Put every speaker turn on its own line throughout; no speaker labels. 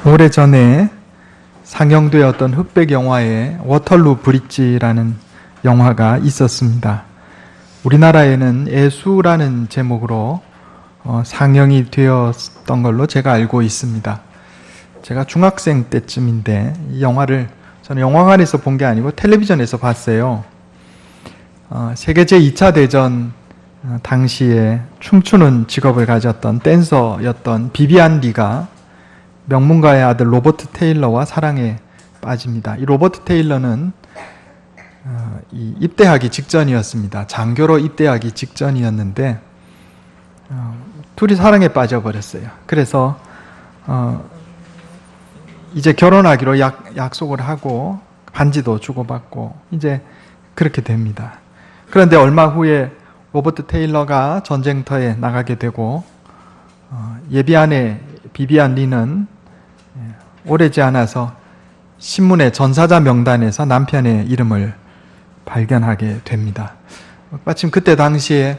오래전에 상영되었던 흑백 영화에 워털루 브릿지라는 영화가 있었습니다. 우리나라에는 애수라는 제목으로 상영이 되었던 걸로 제가 알고 있습니다. 제가 중학생 때쯤인데 이 영화를 저는 영화관에서 본 게 아니고 텔레비전에서 봤어요. 세계 제2차 대전 당시에 춤추는 직업을 가졌던 댄서였던 비비안 리가 명문가의 아들 로버트 테일러와 사랑에 빠집니다. 이 로버트 테일러는 입대하기 직전이었습니다. 장교로 입대하기 직전이었는데 둘이 사랑에 빠져버렸어요. 그래서 이제 결혼하기로 약속을 하고 반지도 주고받고 이제 그렇게 됩니다. 그런데 얼마 후에 로버트 테일러가 전쟁터에 나가게 되고 예비아내 비비안 리는 오래지 않아서 신문의 전사자 명단에서 남편의 이름을 발견하게 됩니다. 마침 그때 당시에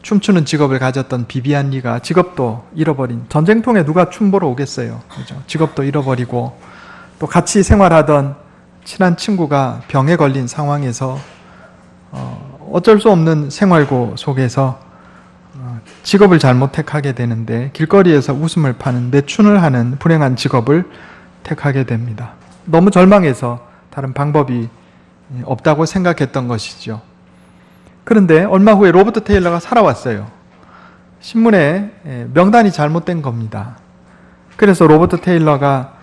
춤추는 직업을 가졌던 비비안 리가 직업도 잃어버린, 전쟁통에 누가 춤 보러 오겠어요. 그죠? 직업도 잃어버리고 또 같이 생활하던 친한 친구가 병에 걸린 상황에서 어쩔 수 없는 생활고 속에서 직업을 잘못 택하게 되는데 길거리에서 웃음을 파는 매춘을 하는 불행한 직업을 택하게 됩니다. 너무 절망해서 다른 방법이 없다고 생각했던 것이죠. 그런데 얼마 후에 로버트 테일러가 살아왔어요. 신문에 명단이 잘못된 겁니다. 그래서 로버트 테일러가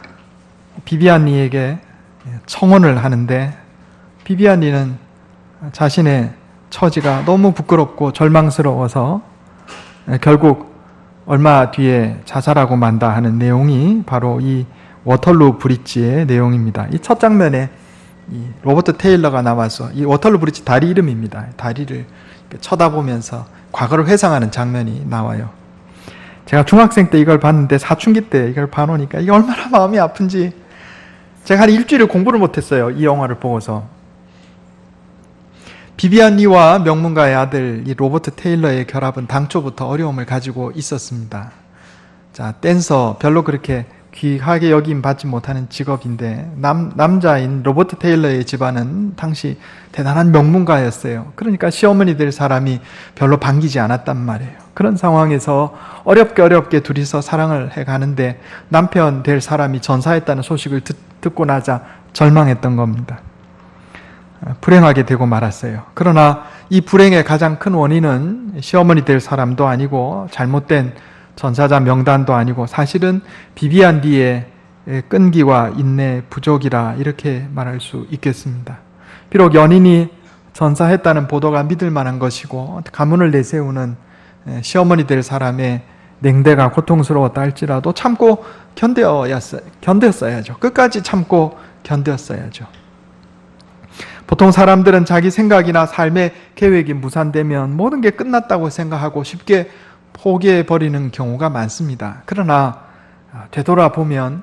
비비안 리에게 청혼을 하는데 비비안 리는 자신의 처지가 너무 부끄럽고 절망스러워서 결국 얼마 뒤에 자살하고 만다 하는 내용이 바로 이 워털루 브릿지의 내용입니다. 이 첫 장면에 이 로버트 테일러가 나와서, 이 워털루 브릿지 다리 이름입니다. 다리를 쳐다보면서 과거를 회상하는 장면이 나와요. 제가 중학생 때 이걸 봤는데 사춘기 때 이걸 봐놓으니까 이게 얼마나 마음이 아픈지 제가 한 일주일을 공부를 못했어요. 이 영화를 보고서. 비비안 리와 명문가의 아들 이 로버트 테일러의 결합은 당초부터 어려움을 가지고 있었습니다. 자, 댄서 별로 그렇게 귀하게 여김받지 못하는 직업인데 남자인 로버트 테일러의 집안은 당시 대단한 명문가였어요. 그러니까 시어머니 될 사람이 별로 반기지 않았단 말이에요. 그런 상황에서 어렵게 둘이서 사랑을 해가는데 남편 될 사람이 전사했다는 소식을 듣고 나자 절망했던 겁니다. 불행하게 되고 말았어요. 그러나 이 불행의 가장 큰 원인은 시어머니 될 사람도 아니고 잘못된 전사자 명단도 아니고 사실은 비비안 리의 끈기와 인내 부족이라 이렇게 말할 수 있겠습니다. 비록 연인이 전사했다는 보도가 믿을 만한 것이고 가문을 내세우는 시어머니 될 사람의 냉대가 고통스러웠다 할지라도 참고 견뎠어야죠. 끝까지 참고 견뎠어야죠. 보통 사람들은 자기 생각이나 삶의 계획이 무산되면 모든 게 끝났다고 생각하고 쉽게 포기해버리는 경우가 많습니다. 그러나 되돌아보면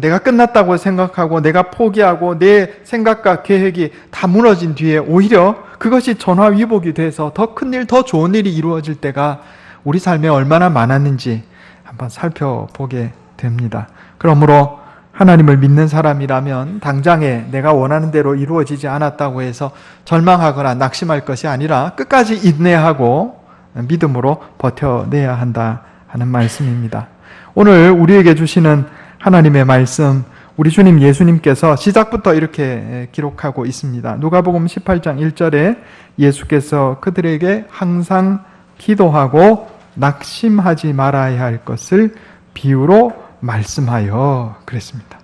내가 끝났다고 생각하고 내가 포기하고 내 생각과 계획이 다 무너진 뒤에 오히려 그것이 전화위복이 돼서 더 큰일, 더 좋은 일이 이루어질 때가 우리 삶에 얼마나 많았는지 한번 살펴보게 됩니다. 그러므로 하나님을 믿는 사람이라면 당장에 내가 원하는 대로 이루어지지 않았다고 해서 절망하거나 낙심할 것이 아니라 끝까지 인내하고 믿음으로 버텨내야 한다 하는 말씀입니다. 오늘 우리에게 주시는 하나님의 말씀, 우리 주님 예수님께서 시작부터 이렇게 기록하고 있습니다. 누가복음 18장 1절에 예수께서 그들에게 항상 기도하고 낙심하지 말아야 할 것을 비유로 말씀하여 그랬습니다.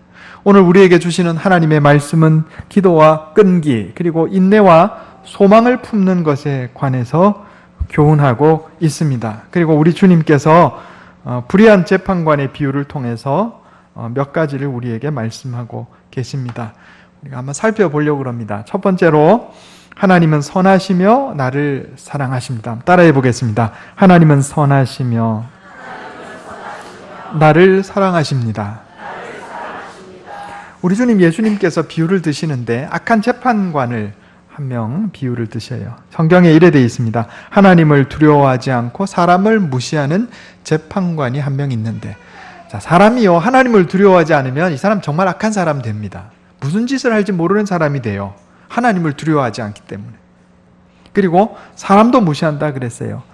오늘 우리에게 주시는 하나님의 말씀은 기도와 끈기 그리고 인내와 소망을 품는 것에 관해서 교훈하고 있습니다. 그리고 우리 주님께서 불의한 재판관의 비유를 통해서 몇 가지를 우리에게 말씀하고 계십니다. 우리가 한번 살펴보려고 합니다. 첫 번째로 하나님은 선하시며 나를 사랑하십니다. 따라해 보겠습니다. 하나님은 선하시며 나를 사랑하십니다. 우리 주님 예수님께서 비유를 드시는데 악한 재판관을 한 명 비유를 드셔요. 성경에 이래 되어 있습니다. 하나님을 두려워하지 않고 사람을 무시하는 재판관이 한 명 있는데 자, 사람이요, 하나님을 두려워하지 않으면 이 사람 정말 악한 사람 됩니다. 무슨 짓을 할지 모르는 사람이 돼요. 하나님을 두려워하지 않기 때문에. 그리고 사람도 무시한다 그랬어요.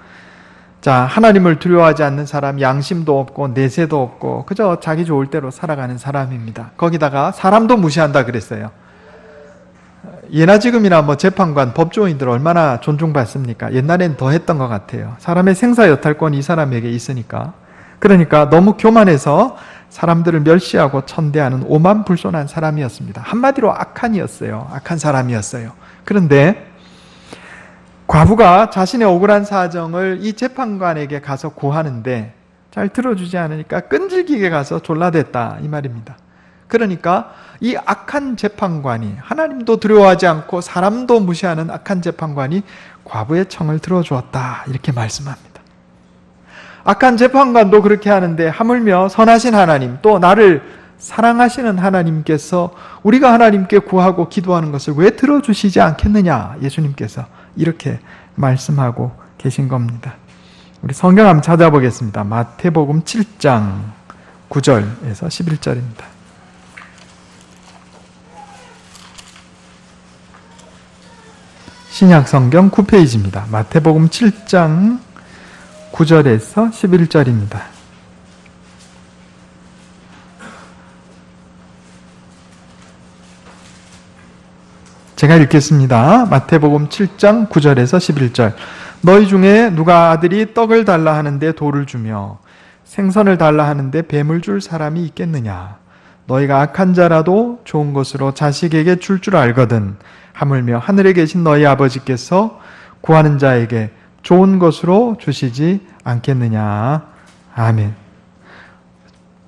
자, 하나님을 두려워하지 않는 사람, 양심도 없고 내세도 없고 그저 자기 좋을 대로 살아가는 사람입니다. 거기다가 사람도 무시한다 그랬어요. 예나 지금이나 뭐 재판관, 법조인들 얼마나 존중받습니까? 옛날엔 더 했던 것 같아요. 사람의 생사여탈권이 이 사람에게 있으니까. 그러니까 너무 교만해서 사람들을 멸시하고 천대하는 오만불손한 사람이었습니다. 한마디로 악한이었어요. 악한 사람이었어요. 그런데 과부가 자신의 억울한 사정을 이 재판관에게 가서 고하는데 잘 들어주지 않으니까 끈질기게 가서 졸라댔다 이 말입니다. 그러니까 이 악한 재판관이, 하나님도 두려워하지 않고 사람도 무시하는 악한 재판관이 과부의 청을 들어주었다 이렇게 말씀합니다. 악한 재판관도 그렇게 하는데 하물며 선하신 하나님, 또 나를 사랑하시는 하나님께서 우리가 하나님께 구하고 기도하는 것을 왜 들어주시지 않겠느냐, 예수님께서 이렇게 말씀하고 계신 겁니다. 우리 성경 한번 찾아보겠습니다. 마태복음 7장 9절에서 11절입니다. 신약성경 9페이지입니다. 마태복음 7장 9절에서 11절입니다. 제가 읽겠습니다. 마태복음 7장 9절에서 11절. 너희 중에 누가 아들이 떡을 달라 하는데 돌을 주며 생선을 달라 하는데 뱀을 줄 사람이 있겠느냐? 너희가 악한 자라도 좋은 것으로 자식에게 줄 줄 알거든. 하물며 하늘에 계신 너희 아버지께서 구하는 자에게 좋은 것으로 주시지 않겠느냐. 아멘.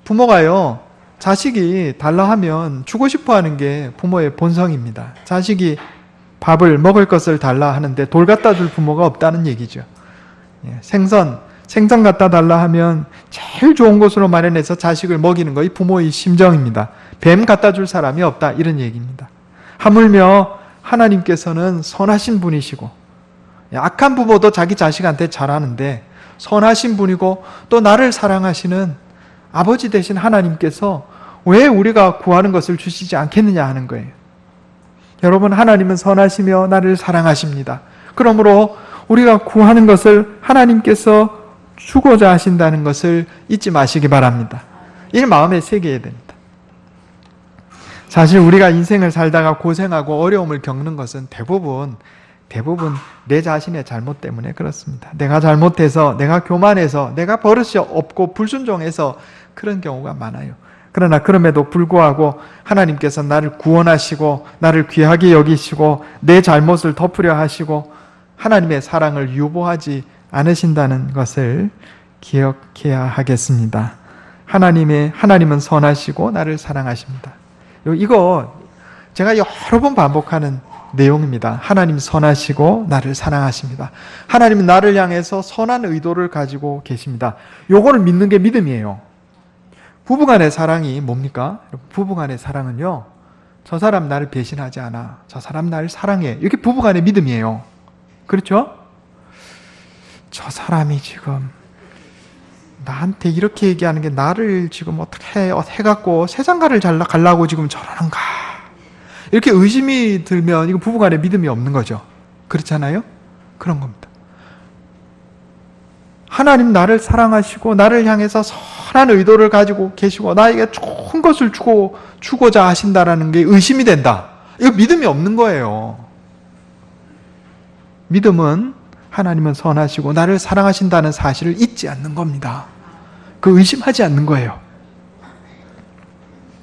부모가요, 자식이 달라 하면 주고 싶어 하는 게 부모의 본성입니다. 자식이 밥을 먹을 것을 달라 하는데 돌 갖다 줄 부모가 없다는 얘기죠. 생선 갖다 달라 하면 제일 좋은 것으로 마련해서 자식을 먹이는 것이 부모의 심정입니다. 뱀 갖다 줄 사람이 없다 이런 얘기입니다. 하물며 하나님께서는 선하신 분이시고 악한 부모도 자기 자식한테 잘하는데 선하신 분이고 또 나를 사랑하시는 아버지 되신 하나님께서 왜 우리가 구하는 것을 주시지 않겠느냐 하는 거예요. 여러분, 하나님은 선하시며 나를 사랑하십니다. 그러므로 우리가 구하는 것을 하나님께서 주고자 하신다는 것을 잊지 마시기 바랍니다. 이 마음에 새겨야 됩니다. 사실 우리가 인생을 살다가 고생하고 어려움을 겪는 것은 대부분 내 자신의 잘못 때문에 그렇습니다. 내가 잘못해서, 내가 교만해서, 내가 버릇이 없고 불순종해서 그런 경우가 많아요. 그러나 그럼에도 불구하고 하나님께서 나를 구원하시고 나를 귀하게 여기시고 내 잘못을 덮으려 하시고 하나님의 사랑을 유보하지 않으신다는 것을 기억해야 하겠습니다. 하나님은 선하시고 나를 사랑하십니다. 이거 제가 여러 번 반복하는 내용입니다. 하나님 선하시고 나를 사랑하십니다. 하나님은 나를 향해서 선한 의도를 가지고 계십니다. 요거를 믿는 게 믿음이에요. 부부간의 사랑이 뭡니까? 부부간의 사랑은요, 저 사람 나를 배신하지 않아, 저 사람 나를 사랑해, 이게 부부간의 믿음이에요. 그렇죠? 저 사람이 지금 나한테 이렇게 얘기하는 게 나를 지금 어떻게 해갖고 세상가를 잘 가려고 지금 저러는가, 이렇게 의심이 들면 이거 부부간에 믿음이 없는 거죠. 그렇잖아요? 그런 겁니다. 하나님 나를 사랑하시고 나를 향해서 선한 의도를 가지고 계시고 나에게 좋은 것을 주고자 하신다라는 게 의심이 된다. 이거 믿음이 없는 거예요. 믿음은 하나님은 선하시고 나를 사랑하신다는 사실을 잊지 않는 겁니다. 그 의심하지 않는 거예요.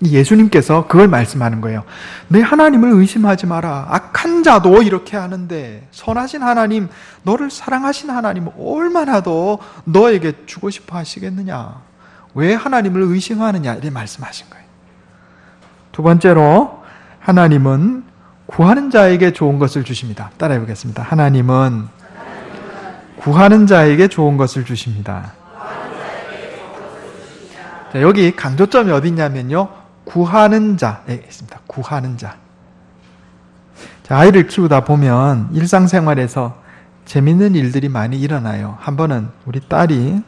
예수님께서 그걸 말씀하는 거예요. 내 하나님을 의심하지 마라. 악한 자도 이렇게 하는데 선하신 하나님, 너를 사랑하신 하나님 얼마나 더 너에게 주고 싶어 하시겠느냐. 왜 하나님을 의심하느냐 이렇게 말씀하신 거예요. 두 번째로 하나님은 구하는 자에게 좋은 것을 주십니다. 따라해 보겠습니다. 하나님은 구하는 자에게 좋은 것을 주십니다. 자, 여기 강조점이 어디 있냐면요, 구하는 자에 있습니다. 구하는 자. 자, 아이를 키우다 보면 일상생활에서 재밌는 일들이 많이 일어나요. 한 번은 우리 딸이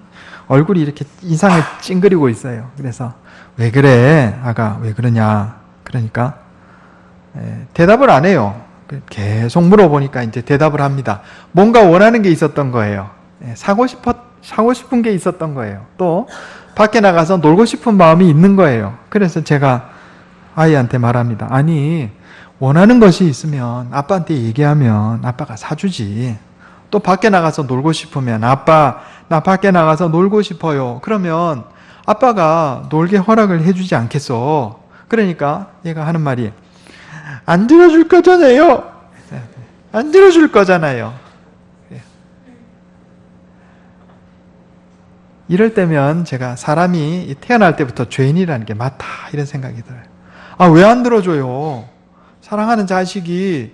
얼굴이 이렇게 인상을 찡그리고 있어요. 그래서 왜 그래? 아가 왜 그러냐? 그러니까 대답을 안 해요. 계속 물어보니까 이제 대답을 합니다. 뭔가 원하는 게 있었던 거예요. 사고 싶은 게 있었던 거예요. 또 밖에 나가서 놀고 싶은 마음이 있는 거예요. 그래서 제가 아이한테 말합니다. 아니, 원하는 것이 있으면 아빠한테 얘기하면 아빠가 사주지. 또 밖에 나가서 놀고 싶으면 아빠, 나 밖에 나가서 놀고 싶어요. 그러면 아빠가 놀게 허락을 해주지 않겠어. 그러니까 얘가 하는 말이 안 들어줄 거잖아요. 안 들어줄 거잖아요. 이럴 때면 제가 사람이 태어날 때부터 죄인이라는 게 맞다 이런 생각이 들어요. 아, 왜 안 들어줘요? 사랑하는 자식이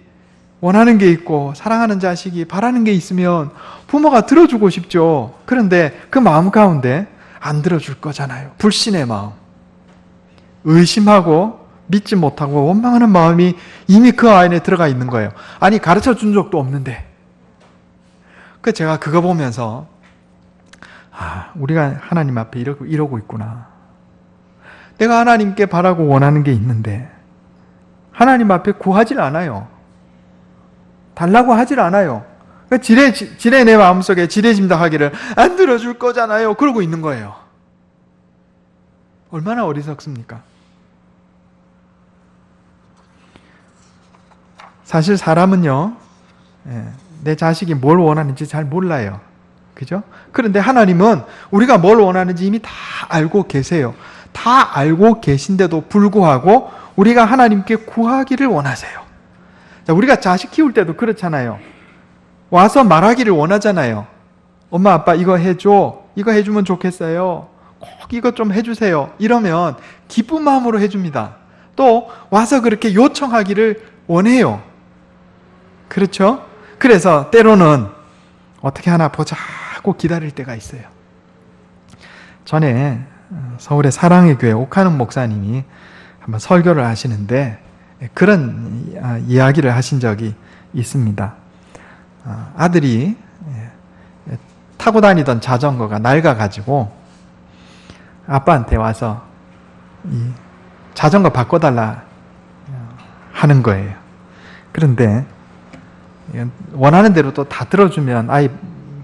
원하는 게 있고 사랑하는 자식이 바라는 게 있으면 부모가 들어주고 싶죠. 그런데 그 마음 가운데 안 들어줄 거잖아요. 불신의 마음, 의심하고 믿지 못하고 원망하는 마음이 이미 그 안에 들어가 있는 거예요. 아니, 가르쳐 준 적도 없는데. 그 제가 그거 보면서 우리가 하나님 앞에 이러고 있구나. 내가 하나님께 바라고 원하는 게 있는데 하나님 앞에 구하질 않아요. 달라고 하질 않아요. 지레 내 마음속에 지레짐작하기를 안 들어줄 거잖아요. 그러고 있는 거예요. 얼마나 어리석습니까? 사실 사람은요, 내 자식이 뭘 원하는지 잘 몰라요. 그죠? 그런데 하나님은 우리가 뭘 원하는지 이미 다 알고 계세요. 다 알고 계신데도 불구하고 우리가 하나님께 구하기를 원하세요. 자, 우리가 자식 키울 때도 그렇잖아요. 와서 말하기를 원하잖아요. 엄마, 아빠 이거 해줘. 이거 해주면 좋겠어요. 꼭 이것 좀 해주세요. 이러면 기쁜 마음으로 해줍니다. 또 와서 그렇게 요청하기를 원해요. 그렇죠? 그래서 때로는 어떻게 하나 보자 하고 기다릴 때가 있어요. 전에 서울의 사랑의 교회 옥하는 목사님이 한번 설교를 하시는데 그런 이야기를 하신 적이 있습니다. 아들이 타고 다니던 자전거가 낡아가지고 아빠한테 와서 이 자전거 바꿔달라 하는 거예요. 그런데 원하는 대로 또 다 들어주면 아이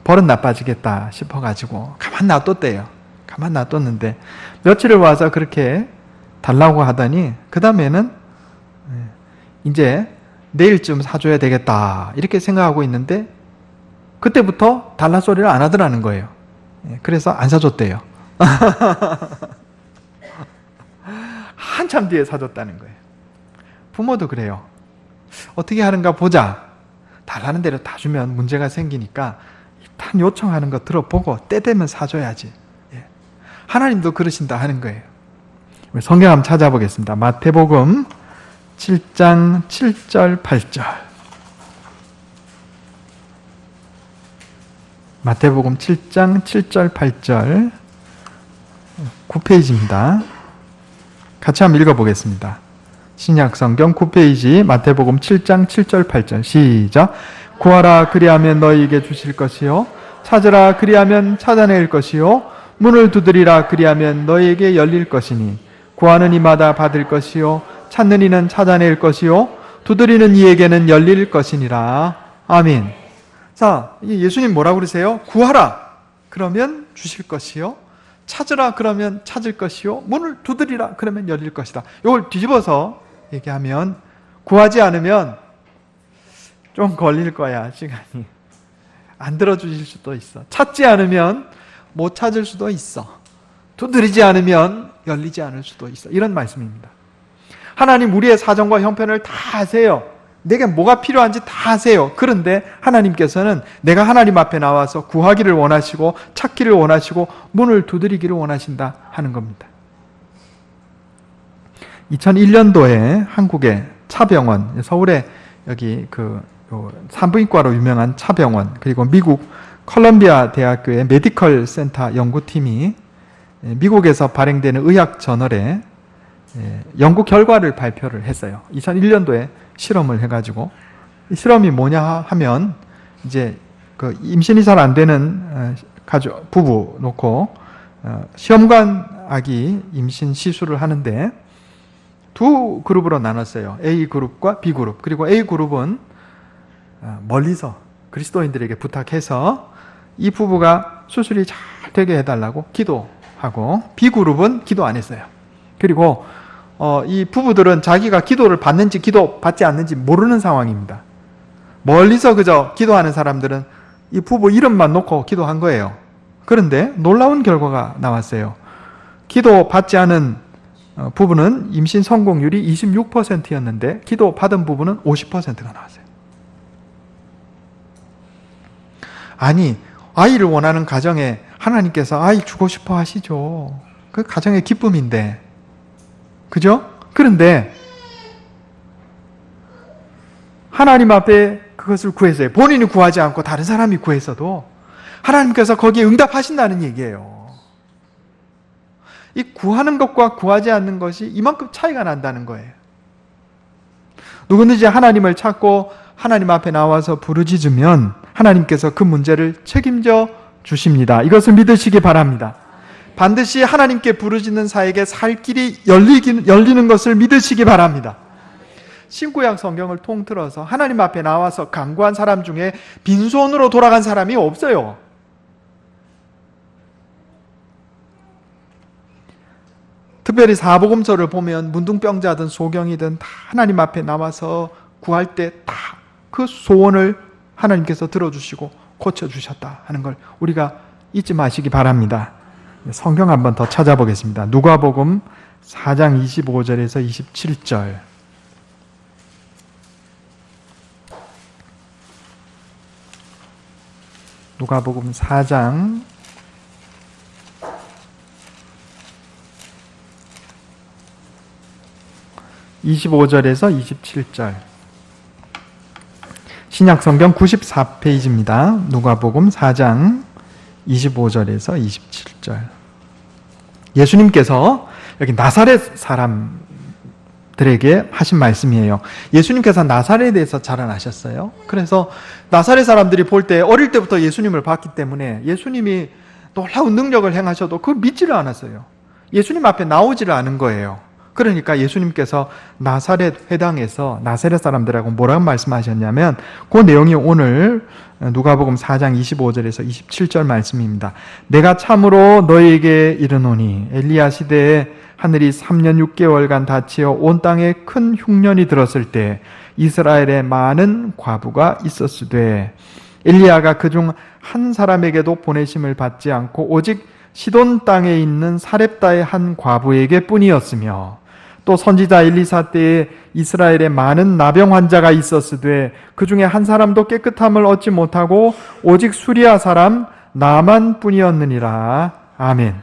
버릇 나빠지겠다 싶어가지고 가만 놔뒀대요. 가만 놔뒀는데 며칠을 와서 그렇게 달라고 하더니 그 다음에는 이제 내일쯤 사줘야 되겠다 이렇게 생각하고 있는데 그때부터 달라 소리를 안 하더라는 거예요. 그래서 안 사줬대요. 한참 뒤에 사줬다는 거예요. 부모도 그래요. 어떻게 하는가 보자. 달라는 대로 다 주면 문제가 생기니까 일단 요청하는 거 들어보고 때 되면 사줘야지. 하나님도 그러신다 하는 거예요. 성경 한번 찾아보겠습니다. 마태복음 7장 7절 8절. 마태복음 7장 7절 8절 9페이지입니다. 같이 한번 읽어보겠습니다. 신약성경 9페이지 마태복음 7장 7절 8절 시작. 구하라 그리하면 너희에게 주실 것이요 찾으라 그리하면 찾아낼 것이요 문을 두드리라 그리하면 너희에게 열릴 것이니 구하는 이마다 받을 것이요 찾는 이는 찾아낼 것이요 두드리는 이에게는 열릴 것이니라. 아멘. 자, 예수님 뭐라고 그러세요? 구하라 그러면 주실 것이요 찾으라 그러면 찾을 것이요 문을 두드리라 그러면 열릴 것이다. 이걸 뒤집어서 얘기하면 구하지 않으면 좀 걸릴 거야. 시간이 안 들어주실 수도 있어. 찾지 않으면 못 찾을 수도 있어. 두드리지 않으면 열리지 않을 수도 있어. 이런 말씀입니다. 하나님 우리의 사정과 형편을 다 아세요. 내게 뭐가 필요한지 다 아세요. 그런데 하나님께서는 내가 하나님 앞에 나와서 구하기를 원하시고 찾기를 원하시고 문을 두드리기를 원하신다 하는 겁니다. 2001년도에 한국의 차병원, 서울에 여기 산부인과로 유명한 차병원, 그리고 미국 컬럼비아 대학교의 메디컬 센터 연구팀이 미국에서 발행되는 의학 저널에 연구 결과를 발표를 했어요. 2001년도에 실험을 해가지고 이 실험이 뭐냐 하면 이제 임신이 잘 안 되는 부부 놓고 시험관 아기 임신 시술을 하는데 두 그룹으로 나눴어요. A그룹과 B그룹. 그리고 A그룹은 멀리서 그리스도인들에게 부탁해서 이 부부가 수술이 잘 되게 해달라고 기도하고, B그룹은 기도 안 했어요. 그리고 이 부부들은 자기가 기도를 받는지 기도 받지 않는지 모르는 상황입니다. 멀리서 그저 기도하는 사람들은 이 부부 이름만 놓고 기도한 거예요. 그런데 놀라운 결과가 나왔어요. 기도 받지 않은 부부는 임신 성공률이 26%였는데 기도 받은 부부는 50%가 나왔어요. 아니, 아이를 원하는 가정에 하나님께서 아이 주고 싶어 하시죠. 그 가정의 기쁨인데, 그죠? 그런데 하나님 앞에 그것을 구했어요. 본인이 구하지 않고 다른 사람이 구했어도 하나님께서 거기에 응답하신다는 얘기예요. 이 구하는 것과 구하지 않는 것이 이만큼 차이가 난다는 거예요. 누구든지 하나님을 찾고 하나님 앞에 나와서 부르짖으면 하나님께서 그 문제를 책임져 주십니다. 이것을 믿으시기 바랍니다. 반드시 하나님께 부르짖는 자에게 살 길이 열리는 것을 믿으시기 바랍니다. 신구약 성경을 통틀어서 하나님 앞에 나와서 간구한 사람 중에 빈손으로 돌아간 사람이 없어요. 특별히 사복음서를 보면 문둥병자든 소경이든 다 하나님 앞에 나와서 구할 때 다 그 소원을 하나님께서 들어주시고 고쳐주셨다 하는 걸 우리가 잊지 마시기 바랍니다. 성경 한번 더 찾아보겠습니다. 누가복음 4장 25절에서 27절. 누가복음 4장 25절에서 27절. 신약성경 94페이지입니다. 누가복음 4장 25절에서 27절. 예수님께서 여기 나사렛 사람들에게 하신 말씀이에요. 예수님께서 나사렛에서 자라나셨어요. 그래서 나사렛 사람들이 볼 때 어릴 때부터 예수님을 봤기 때문에 예수님이 놀라운 능력을 행하셔도 그걸 믿지를 않았어요. 예수님 앞에 나오지를 않은 거예요. 그러니까 예수님께서 나사렛 회당에서 나사렛 사람들하고 뭐라고 말씀하셨냐면 그 내용이 오늘 누가복음 4장 25절에서 27절 말씀입니다. 내가 참으로 너희에게 이르노니 엘리야 시대에 하늘이 3년 6개월간 닫히어 온 땅에 큰 흉년이 들었을 때 이스라엘에 많은 과부가 있었으되 엘리야가 그중 한 사람에게도 보내심을 받지 않고 오직 시돈 땅에 있는 사렙다의 한 과부에게 뿐이었으며 또 선지자 엘리사 때에 이스라엘에 많은 나병 환자가 있었으되 그 중에 한 사람도 깨끗함을 얻지 못하고 오직 수리아 사람 나만 뿐이었느니라. 아멘.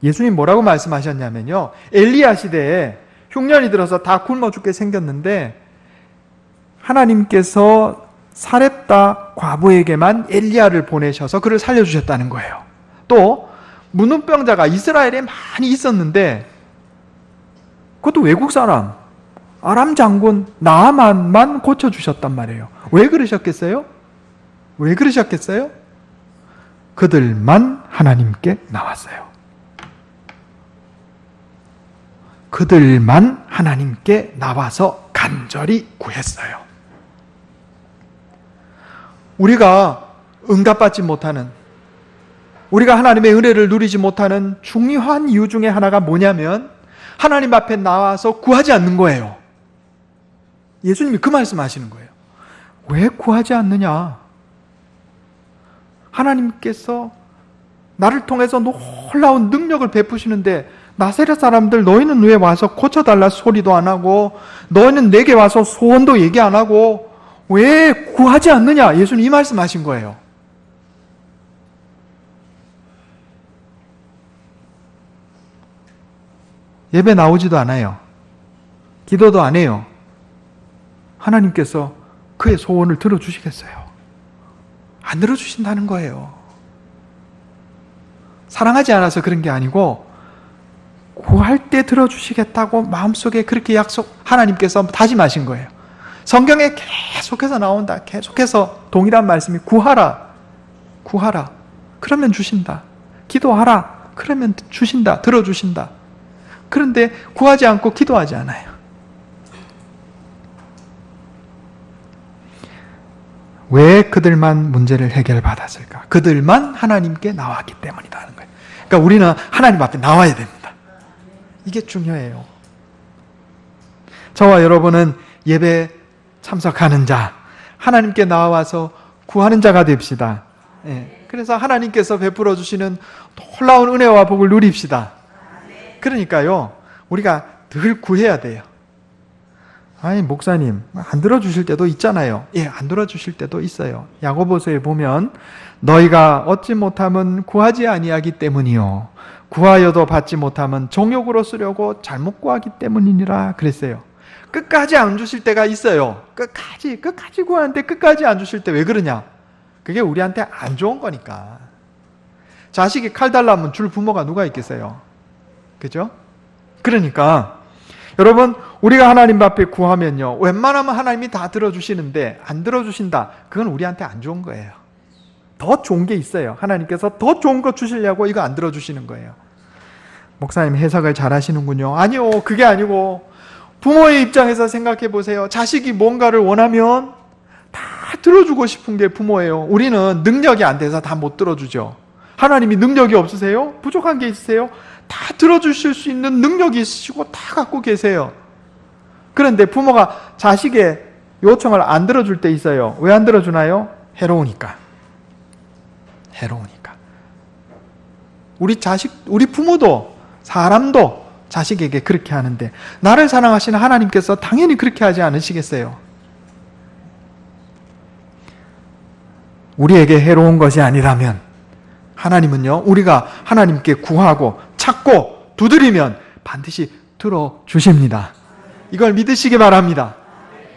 예수님 뭐라고 말씀하셨냐면요, 엘리야 시대에 흉년이 들어서 다 굶어 죽게 생겼는데 하나님께서 사렙다 과부에게만 엘리야를 보내셔서 그를 살려주셨다는 거예요. 또 문둥병자가 이스라엘에 많이 있었는데 그것도 외국 사람 아람 장군 나아만만 고쳐주셨단 말이에요. 왜 그러셨겠어요? 왜 그러셨겠어요? 그들만 하나님께 나왔어요. 그들만 하나님께 나와서 간절히 구했어요. 우리가 응답받지 못하는, 우리가 하나님의 은혜를 누리지 못하는 중요한 이유 중에 하나가 뭐냐면 하나님 앞에 나와서 구하지 않는 거예요. 예수님이 그 말씀하시는 거예요. 왜 구하지 않느냐? 하나님께서 나를 통해서 놀라운 능력을 베푸시는데 나사렛 사람들 너희는 왜 와서 고쳐달라 소리도 안 하고 너희는 내게 와서 소원도 얘기 안 하고 왜 구하지 않느냐? 예수님 이 말씀하신 거예요. 예배 나오지도 않아요. 기도도 안 해요. 하나님께서 그의 소원을 들어주시겠어요? 안 들어주신다는 거예요. 사랑하지 않아서 그런 게 아니고 구할 때 들어주시겠다고 마음속에 그렇게 하나님께서 다짐하신 거예요. 성경에 계속해서 나온다. 계속해서 동일한 말씀이 구하라. 구하라. 그러면 주신다. 기도하라. 그러면 주신다. 들어주신다. 그런데 구하지 않고 기도하지 않아요. 왜 그들만 문제를 해결받았을까? 그들만 하나님께 나왔기 때문이다 하는 거예요. 그러니까 우리는 하나님 앞에 나와야 됩니다. 이게 중요해요. 저와 여러분은 예배 참석하는 자, 하나님께 나와서 구하는 자가 됩시다. 그래서 하나님께서 베풀어 주시는 놀라운 은혜와 복을 누립시다. 그러니까요, 우리가 늘 구해야 돼요. 아니, 목사님, 안 들어주실 때도 있잖아요. 예, 안 들어주실 때도 있어요. 야고보서에 보면 너희가 얻지 못함은 구하지 아니하기 때문이요, 구하여도 받지 못함은 정욕으로 쓰려고 잘못 구하기 때문이니라 그랬어요. 끝까지 안 주실 때가 있어요. 끝까지 구하는데 끝까지 안 주실 때 왜 그러냐? 그게 우리한테 안 좋은 거니까. 자식이 칼 달라면 줄 부모가 누가 있겠어요? 그죠? 그러니까 여러분, 우리가 하나님 앞에 구하면요, 웬만하면 하나님이 다 들어주시는데 안 들어주신다. 그건 우리한테 안 좋은 거예요. 더 좋은 게 있어요. 하나님께서 더 좋은 거 주시려고 이거 안 들어주시는 거예요. 목사님 해석을 잘 하시는군요. 아니요, 그게 아니고 부모의 입장에서 생각해 보세요. 자식이 뭔가를 원하면 다 들어주고 싶은 게 부모예요. 우리는 능력이 안 돼서 다 못 들어주죠. 하나님이 능력이 없으세요? 부족한 게 있으세요? 다 들어주실 수 있는 능력이 있으시고 다 갖고 계세요. 그런데 부모가 자식의 요청을 안 들어줄 때 있어요. 왜 안 들어주나요? 해로우니까. 우리 부모도, 사람도 자식에게 그렇게 하는데 나를 사랑하시는 하나님께서 당연히 그렇게 하지 않으시겠어요? 우리에게 해로운 것이 아니라면 하나님은요, 우리가 하나님께 구하고 찾고 두드리면 반드시 들어주십니다. 이걸 믿으시기 바랍니다.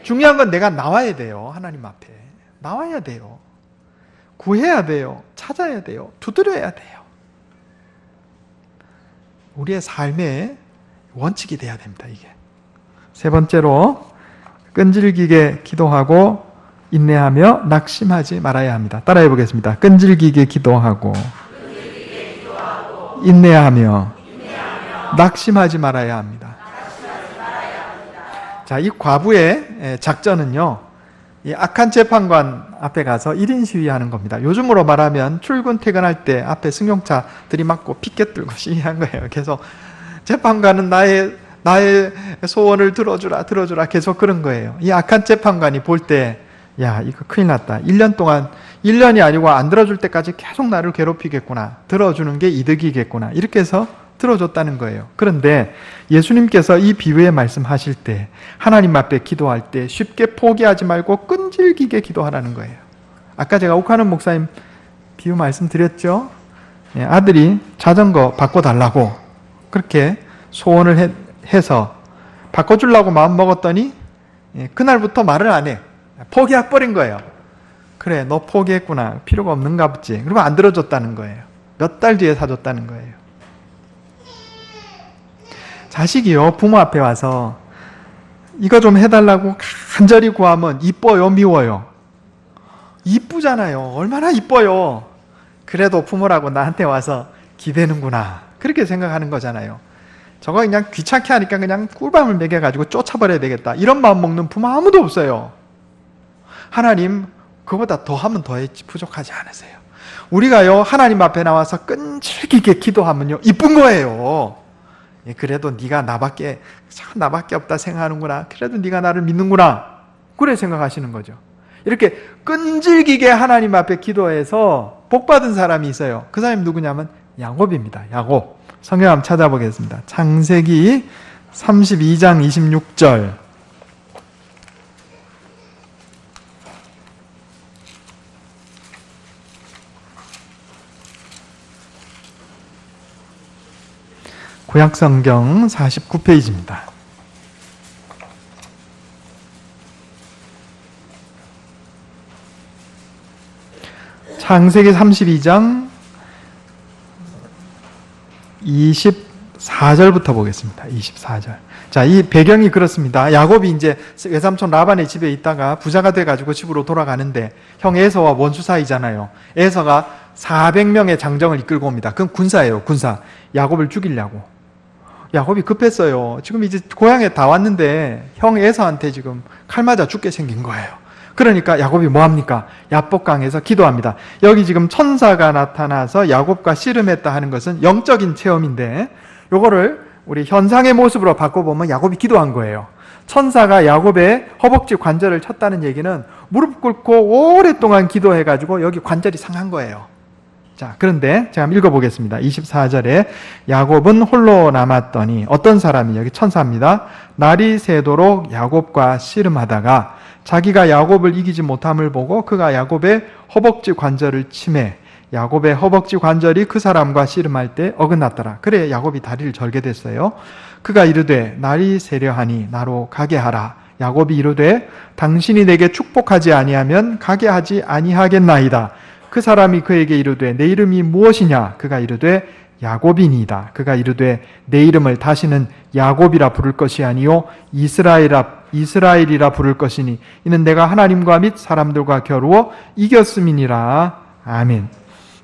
중요한 건 내가 나와야 돼요. 하나님 앞에 나와야 돼요. 구해야 돼요. 찾아야 돼요. 두드려야 돼요. 우리의 삶의 원칙이 돼야 됩니다. 이게. 세 번째로, 끈질기게 기도하고 인내하며 낙심하지 말아야 합니다. 따라해 보겠습니다. 끈질기게 기도하고 인내하며 낙심하지 말아야 합니다. 자, 이 과부의 작전은요, 이 악한 재판관 앞에 가서 1인 시위하는 겁니다. 요즘으로 말하면 출근 퇴근할 때 앞에 승용차 들이막고 피켓 들고 시위한 거예요. 계속 재판관은 나의 소원을 들어주라 계속 그런 거예요. 이 악한 재판관이 볼 때, 야, 이거 큰일 났다. 1년 동안, 1년이 아니고 안 들어줄 때까지 계속 나를 괴롭히겠구나. 들어주는 게 이득이겠구나. 이렇게 해서 들어줬다는 거예요. 그런데 예수님께서 이 비유에 말씀하실 때, 하나님 앞에 기도할 때 쉽게 포기하지 말고 끈질기게 기도하라는 거예요. 아까 제가 옥하는 목사님 비유 말씀드렸죠? 아들이 자전거 바꿔달라고 그렇게 소원을 해서 바꿔주려고 마음 먹었더니 그날부터 말을 안 해. 포기해버린 거예요. 그래, 너 포기했구나. 필요가 없는가 보지. 그리고 안 들어줬다는 거예요. 몇 달 뒤에 사줬다는 거예요. 자식이요, 부모 앞에 와서 이거 좀 해달라고 간절히 구하면 이뻐요, 미워요? 이쁘잖아요. 얼마나 이뻐요. 그래도 부모라고 나한테 와서 기대는구나. 그렇게 생각하는 거잖아요. 저거 그냥 귀찮게 하니까 그냥 꿀밤을 먹여가지고 쫓아버려야 되겠다. 이런 마음 먹는 부모 아무도 없어요. 하나님, 그보다 더 하면 더했지 부족하지 않으세요. 우리가요, 하나님 앞에 나와서 끈질기게 기도하면요, 이쁜 거예요. 그래도 네가 나밖에 없다 생각하는구나. 그래도 네가 나를 믿는구나. 그래 생각하시는 거죠. 이렇게 끈질기게 하나님 앞에 기도해서 복받은 사람이 있어요. 그 사람이 누구냐면 야곱입니다. 야곱. 성경 한번 찾아보겠습니다. 창세기 32장 26절. 구약성경 49페이지입니다. 창세기 32장 24절부터 보겠습니다. 24절. 자, 이 배경이 그렇습니다. 야곱이 이제 외삼촌 라반의 집에 있다가 부자가 돼가지고 집으로 돌아가는데 형 에서와 원수 사이잖아요. 에서가 400명의 장정을 이끌고 옵니다. 그건 군사예요, 군사. 야곱을 죽이려고. 야곱이 급했어요. 지금 이제 고향에 다 왔는데 형 에서한테 지금 칼 맞아 죽게 생긴 거예요. 그러니까 야곱이 뭐합니까? 야복강에서 기도합니다. 여기 지금 천사가 나타나서 야곱과 씨름했다 하는 것은 영적인 체험인데, 요거를 우리 현상의 모습으로 바꿔보면 야곱이 기도한 거예요. 천사가 야곱의 허벅지 관절을 쳤다는 얘기는 무릎 꿇고 오랫동안 기도해가지고 여기 관절이 상한 거예요. 자, 그런데 제가 한번 읽어보겠습니다. 24절에 야곱은 홀로 남았더니 어떤 사람이, 여기 천사입니다. 날이 새도록 야곱과 씨름하다가 자기가 야곱을 이기지 못함을 보고 그가 야곱의 허벅지 관절을 치매 야곱의 허벅지 관절이 그 사람과 씨름할 때 어긋났더라. 그래 야곱이 다리를 절게 됐어요. 그가 이르되 날이 새려하니 나로 가게 하라. 야곱이 이르되 당신이 내게 축복하지 아니하면 가게 하지 아니하겠나이다. 그 사람이 그에게 이르되 내 이름이 무엇이냐? 그가 이르되 야곱이니이다. 그가 이르되 내 이름을 다시는 야곱이라 부를 것이 아니요 이스라엘이라 부를 것이니 이는 내가 하나님과 및 사람들과 겨루어 이겼음이니라. 아멘.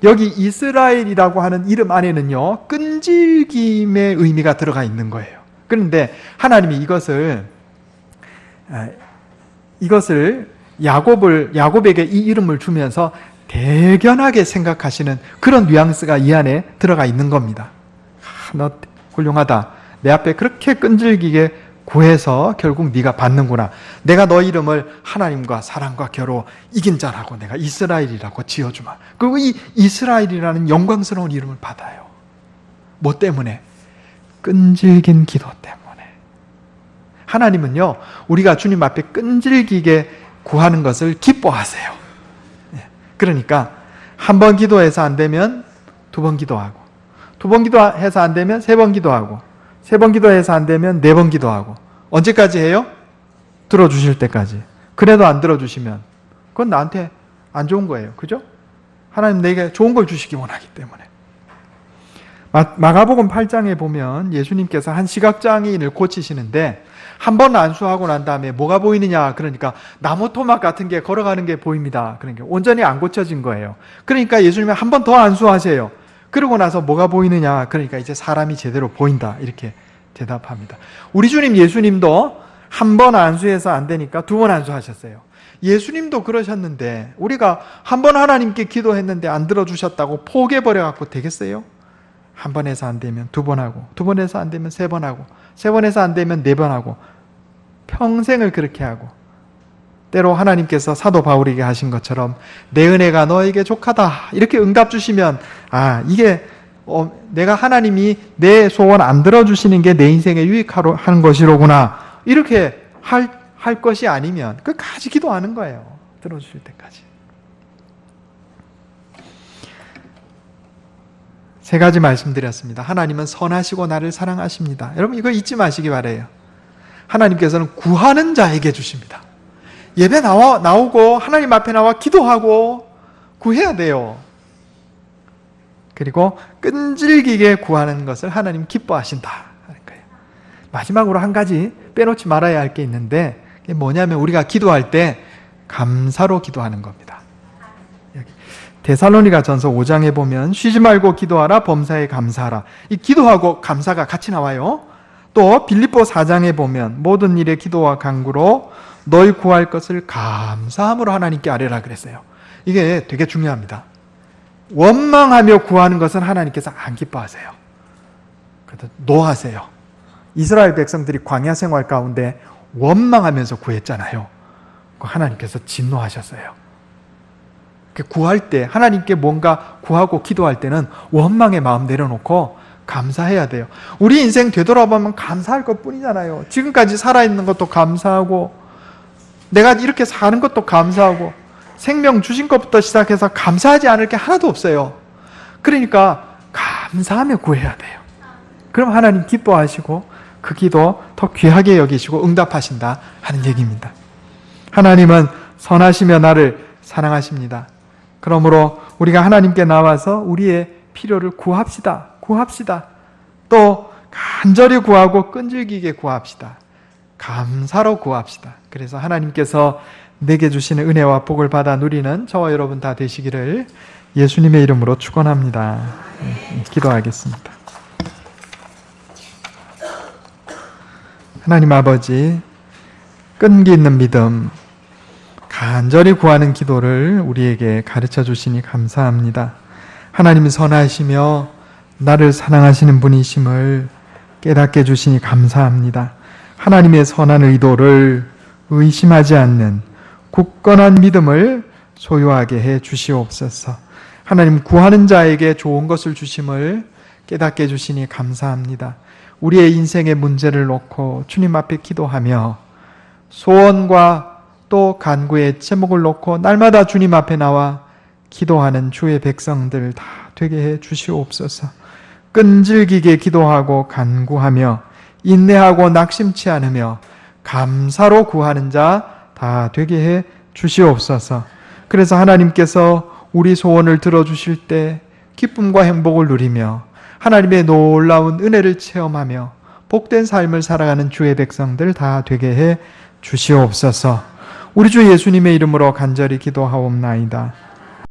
여기 이스라엘이라고 하는 이름 안에는요, 끈질김의 의미가 들어가 있는 거예요. 그런데 하나님이 이것을 야곱에게 이 이름을 주면서 대견하게 생각하시는 그런 뉘앙스가 이 안에 들어가 있는 겁니다. 너 훌륭하다. 내 앞에 그렇게 끈질기게 구해서 결국 네가 받는구나. 내가 너 이름을 하나님과 사랑과 겨루 이긴 자라고 내가 이스라엘이라고 지어주마. 그리고 이 이스라엘이라는 영광스러운 이름을 받아요. 뭐 때문에? 끈질긴 기도 때문에. 하나님은요, 우리가 주님 앞에 끈질기게 구하는 것을 기뻐하세요. 그러니까 한 번 기도해서 안 되면 두 번 기도하고, 두 번 기도해서 안 되면 세 번 기도하고, 세 번 기도해서 안 되면 네 번 기도하고. 언제까지 해요? 들어주실 때까지. 그래도 안 들어주시면 그건 나한테 안 좋은 거예요. 그죠? 하나님 내게 좋은 걸 주시기 원하기 때문에. 마가복음 8장에 보면 예수님께서 한 시각장애인을 고치시는데 한 번 안수하고 난 다음에 뭐가 보이느냐? 그러니까 나무 토막 같은 게 걸어가는 게 보입니다. 그러니까 온전히 안 고쳐진 거예요. 그러니까 예수님이 한 번 더 안수하세요. 그러고 나서 뭐가 보이느냐? 그러니까 이제 사람이 제대로 보인다. 이렇게 대답합니다. 우리 주님 예수님도 한 번 안수해서 안 되니까 두 번 안수하셨어요. 예수님도 그러셨는데 우리가 한 번 하나님께 기도했는데 안 들어주셨다고 포기해버려갖고 되겠어요? 한 번 해서 안 되면 두 번 하고, 두 번 해서 안 되면 세 번 하고, 세 번 해서 안 되면 네 번 하고, 평생을 그렇게 하고, 때로 하나님께서 사도 바울에게 하신 것처럼 내 은혜가 너에게 족하다 이렇게 응답 주시면 이게 내가 하나님이 내 소원 안 들어주시는 게 내 인생에 유익하는 것이로구나 이렇게 할 것이 아니면 끝까지 기도하는 거예요. 들어주실 때까지. 세 가지 말씀드렸습니다. 하나님은 선하시고 나를 사랑하십니다. 여러분 이거 잊지 마시기 바라요. 하나님께서는 구하는 자에게 주십니다. 예배 나오고 하나님 앞에 나와 기도하고 구해야 돼요. 그리고 끈질기게 구하는 것을 하나님 기뻐하신다 하는 거예요. 마지막으로 한 가지 빼놓지 말아야 할 게 있는데 그게 뭐냐면 우리가 기도할 때 감사로 기도하는 겁니다. 여기 데살로니가 전서 5장에 보면 쉬지 말고 기도하라 범사에 감사하라. 이 기도하고 감사가 같이 나와요. 또 빌립보 4장에 보면 모든 일에 기도와 간구로 너희 구할 것을 감사함으로 하나님께 아뢰라 그랬어요. 이게 되게 중요합니다. 원망하며 구하는 것은 하나님께서 안 기뻐하세요. 그래서 노하세요. 이스라엘 백성들이 광야 생활 가운데 원망하면서 구했잖아요. 하나님께서 진노하셨어요. 구할 때 하나님께 뭔가 구하고 기도할 때는 원망의 마음 내려놓고 감사해야 돼요. 우리 인생 되돌아보면 감사할 것뿐이잖아요. 지금까지 살아있는 것도 감사하고 내가 이렇게 사는 것도 감사하고 생명 주신 것부터 시작해서 감사하지 않을 게 하나도 없어요. 그러니까 감사하며 구해야 돼요. 그럼 하나님 기뻐하시고 그 기도 더 귀하게 여기시고 응답하신다 하는 얘기입니다. 하나님은 선하시며 나를 사랑하십니다. 그러므로 우리가 하나님께 나와서 우리의 필요를 구합시다. 또 간절히 구하고 끈질기게 구합시다. 감사로 구합시다. 그래서 하나님께서 내게 주시는 은혜와 복을 받아 누리는 저와 여러분 다 되시기를 예수님의 이름으로 축원합니다. 기도하겠습니다. 하나님 아버지, 끈기 있는 믿음, 간절히 구하는 기도를 우리에게 가르쳐 주시니 감사합니다. 하나님이 선하시며 나를 사랑하시는 분이심을 깨닫게 해주시니 감사합니다. 하나님의 선한 의도를 의심하지 않는 굳건한 믿음을 소유하게 해 주시옵소서. 하나님, 구하는 자에게 좋은 것을 주심을 깨닫게 해주시니 감사합니다. 우리의 인생의 문제를 놓고 주님 앞에 기도하며 소원과 또 간구의 제목을 놓고 날마다 주님 앞에 나와 기도하는 주의 백성들 다 되게 해 주시옵소서. 끈질기게 기도하고 간구하며 인내하고 낙심치 않으며 감사로 구하는 자 다 되게 해 주시옵소서. 그래서 하나님께서 우리 소원을 들어주실 때 기쁨과 행복을 누리며 하나님의 놀라운 은혜를 체험하며 복된 삶을 살아가는 주의 백성들 다 되게 해 주시옵소서. 우리 주 예수님의 이름으로 간절히 기도하옵나이다.